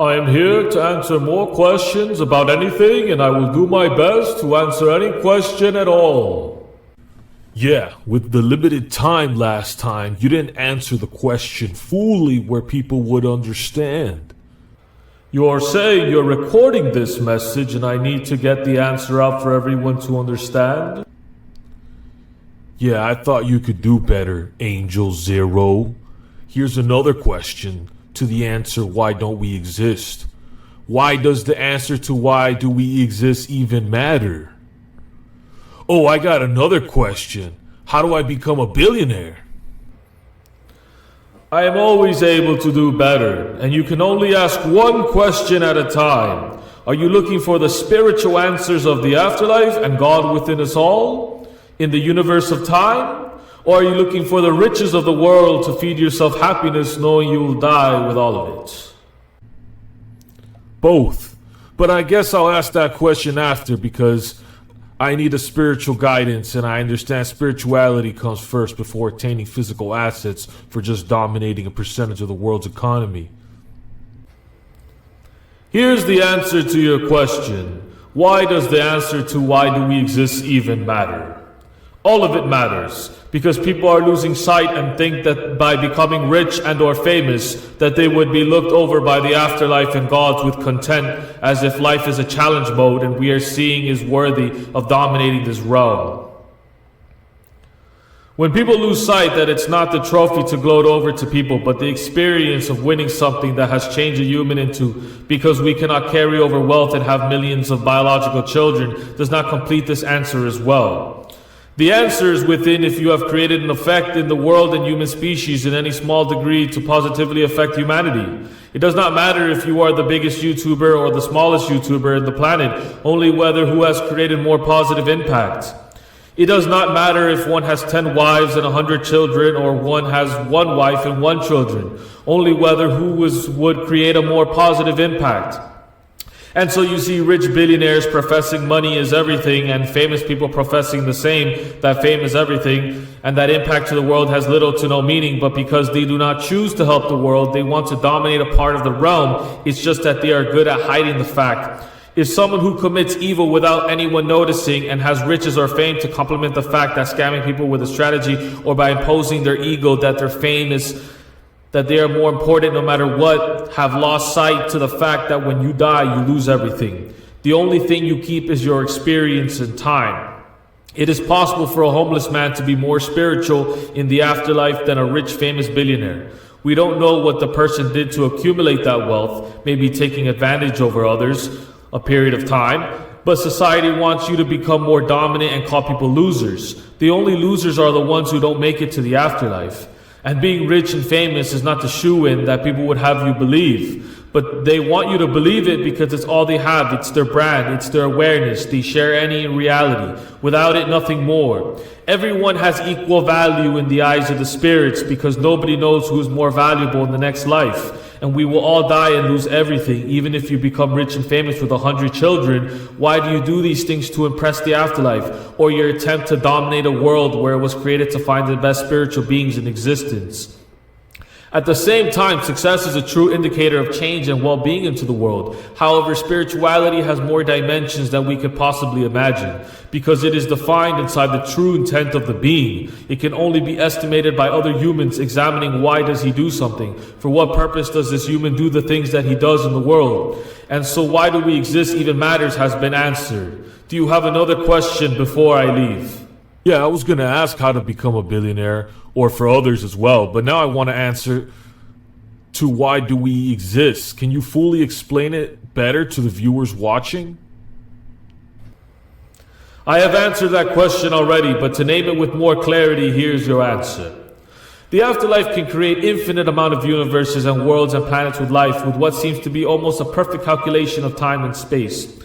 I am here to answer more questions about anything, and I will do my best to answer any question at all. Yeah, with the limited time last time, you didn't answer the question fully where people would understand. You're saying you're recording this message and I need to get the answer out for everyone to understand? Yeah, I thought you could do better, Angel Zero. Here's another question to the answer, why don't we exist? Why does the answer to why do we exist even matter? Oh, I got another question. How do I become a billionaire? I am always able to do better, and you can only ask one question at a time. Are you looking for the spiritual answers of the afterlife and God within us all, in the universe of time? Or are you looking for the riches of the world to feed yourself happiness knowing you will die with all of it? Both. But I guess I'll ask that question after because I need a spiritual guidance and I understand spirituality comes first before attaining physical assets for just dominating a percentage of the world's economy. Here's the answer to your question. Why does the answer to why do we exist even matter? All of it matters because people are losing sight and think that by becoming rich and or famous that they would be looked over by the afterlife and gods with content as if life is a challenge mode and we are seeing is worthy of dominating this realm. When people lose sight that it's not the trophy to gloat over to people but the experience of winning something that has changed a human into because we cannot carry over wealth and have millions of biological children does not complete this answer as well. The answer is within if you have created an effect in the world and human species in any small degree to positively affect humanity. It does not matter if you are the biggest YouTuber or the smallest YouTuber in the planet, only whether who has created more positive impact. It does not matter if one has 10 wives and 100 children or one has 1 wife and 1 children, only whether who would create a more positive impact. And so you see rich billionaires professing money is everything and famous people professing the same, that fame is everything and that impact to the world has little to no meaning, but because they do not choose to help the world, they want to dominate a part of the realm. It's just that they are good at hiding the fact. If someone who commits evil without anyone noticing and has riches or fame to complement the fact that scamming people with a strategy or by imposing their ego that their fame is that they are more important no matter what, have lost sight to the fact that when you die, you lose everything. The only thing you keep is your experience and time. It is possible for a homeless man to be more spiritual in the afterlife than a rich, famous billionaire. We don't know what the person did to accumulate that wealth, maybe taking advantage over others, a period of time. But society wants you to become more dominant and call people losers. The only losers are the ones who don't make it to the afterlife. And being rich and famous is not the shoe-in that people would have you believe. But they want you to believe it because it's all they have. It's their brand. It's their awareness. They share any reality. Without it, nothing more. Everyone has equal value in the eyes of the spirits because nobody knows who's more valuable in the next life. And we will all die and lose everything, even if you become rich and famous with 100 children. Why do you do these things to impress the afterlife? Or your attempt to dominate a world where it was created to find the best spiritual beings in existence? At the same time, success is a true indicator of change and well-being into the world. However, spirituality has more dimensions than we could possibly imagine, because it is defined inside the true intent of the being. It can only be estimated by other humans examining why does he do something, for what purpose does this human do the things that he does in the world. And so why do we exist even matters has been answered. Do you have another question before I leave? Yeah, I was going to ask how to become a billionaire, or for others as well, but now I want to answer to why do we exist. Can you fully explain it better to the viewers watching? I have answered that question already, but to name it with more clarity, here's your answer. The afterlife can create infinite amount of universes and worlds and planets with life, with what seems to be almost a perfect calculation of time and space.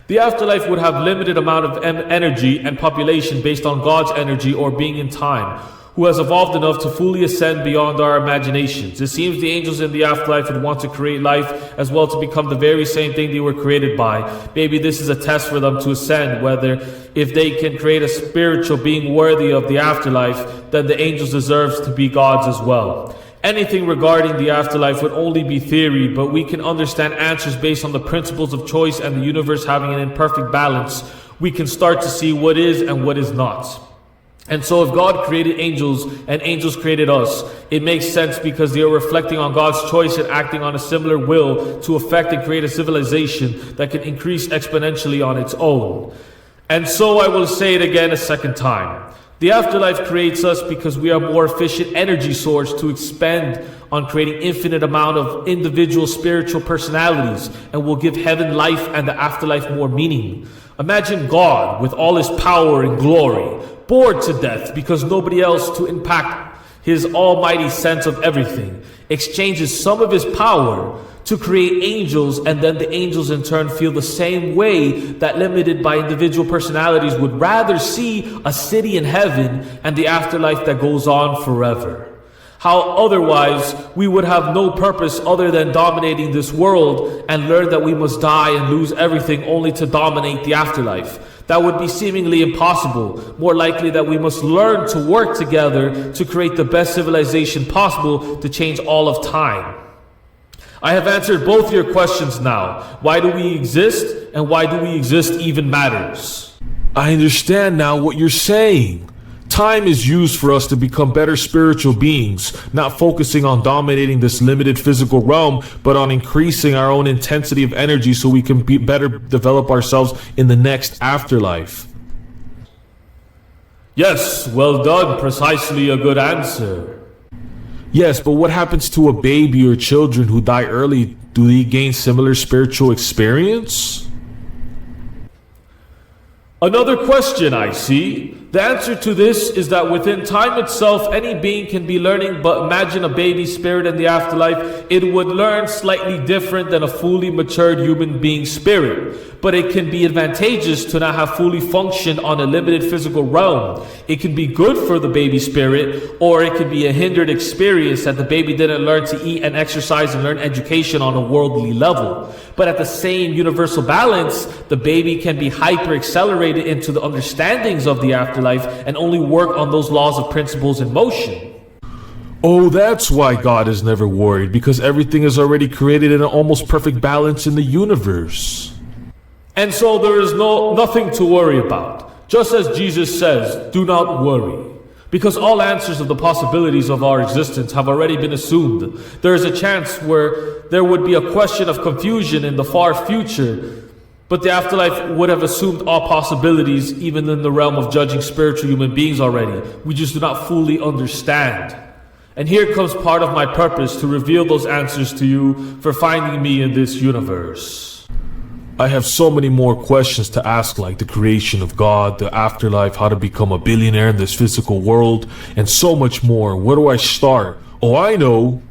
The afterlife would have limited amount of energy and population based on God's energy or being in time, who has evolved enough to fully ascend beyond our imaginations. It seems the angels in the afterlife would want to create life as well to become the very same thing they were created by. Maybe this is a test for them to ascend, whether if they can create a spiritual being worthy of the afterlife, then the angels deserves to be gods as well. Anything regarding the afterlife would only be theory, but we can understand answers based on the principles of choice and the universe having an imperfect balance. We can start to see what is and what is not. And so if God created angels and angels created us, it makes sense because they are reflecting on God's choice and acting on a similar will to affect and create a civilization that can increase exponentially on its own. And so I will say it again a second time. The afterlife creates us because we are a more efficient energy source to expend on creating infinite amount of individual spiritual personalities, and will give heaven life and the afterlife more meaning. Imagine God with all his power and glory, bored to death because nobody else to impact his almighty sense of everything, exchanges some of his power to create angels, and then the angels in turn feel the same way that limited by individual personalities would rather see a city in heaven and the afterlife that goes on forever. How otherwise we would have no purpose other than dominating this world and learn that we must die and lose everything only to dominate the afterlife. That would be seemingly impossible. More likely that we must learn to work together to create the best civilization possible to change all of time. I have answered both your questions now. Why do we exist and why do we exist even matters. I understand now what you're saying. Time is used for us to become better spiritual beings, not focusing on dominating this limited physical realm, but on increasing our own intensity of energy so we can better develop ourselves in the next afterlife. Yes, well done. Precisely a good answer. Yes, but what happens to a baby or children who die early? Do they gain similar spiritual experience? Another question I see. The answer to this is that within time itself, any being can be learning, but imagine a baby spirit in the afterlife. It would learn slightly different than a fully matured human being spirit. But it can be advantageous to not have fully functioned on a limited physical realm. It can be good for the baby spirit, or it can be a hindered experience that the baby didn't learn to eat and exercise and learn education on a worldly level. But at the same universal balance, the baby can be hyper accelerated into the understandings of the afterlife and only work on those laws of principles in motion. Oh, that's why God is never worried, because everything is already created in an almost perfect balance in the universe. And so there is nothing to worry about. Just as Jesus says, do not worry. Because all answers of the possibilities of our existence have already been assumed. There is a chance where there would be a question of confusion in the far future, but the afterlife would have assumed all possibilities, even in the realm of judging spiritual human beings already. We just do not fully understand. And here comes part of my purpose, to reveal those answers to you for finding me in this universe. I have so many more questions to ask, like the creation of God, the afterlife, how to become a billionaire in this physical world, and so much more. Where do I start? Oh, I know.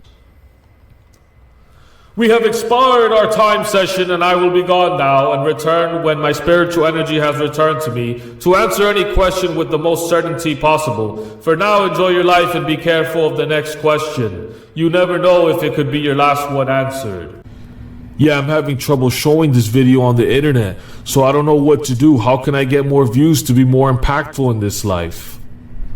We have expired our time session, and I will be gone now and return when my spiritual energy has returned to me to answer any question with the most certainty possible. For now, enjoy your life and be careful of the next question. You never know if it could be your last one answered. Yeah, I'm having trouble showing this video on the internet, so I don't know what to do. How can I get more views to be more impactful in this life?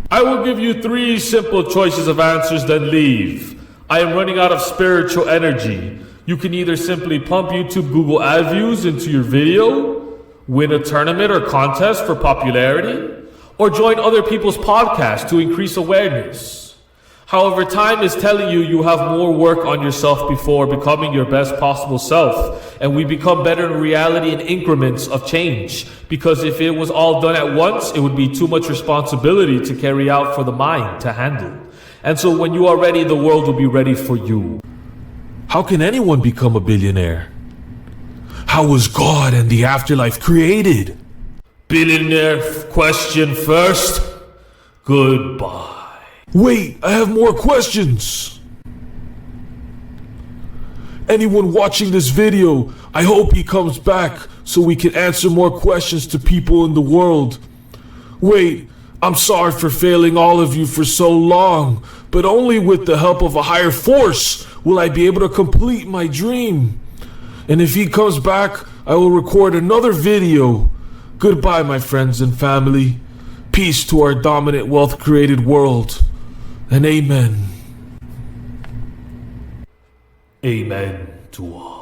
I will give you 3 simple choices of answers, then leave. I am running out of spiritual energy. You can either simply pump YouTube Google ad views into your video, win a tournament or contest for popularity, or join other people's podcasts to increase awareness. However, time is telling you you have more work on yourself before becoming your best possible self, and we become better in reality in increments of change, because if it was all done at once, it would be too much responsibility to carry out for the mind to handle. And so when you are ready, the world will be ready for you. How can anyone become a billionaire? How was God and the afterlife created? Billionaire question first. Goodbye. Wait, I have more questions. Anyone watching this video, I hope he comes back so we can answer more questions to people in the world. Wait, I'm sorry for failing all of you for so long, but only with the help of a higher force will I be able to complete my dream. And if he comes back, I will record another video. Goodbye, my friends and family. Peace to our dominant wealth-created world. And amen. Amen to all.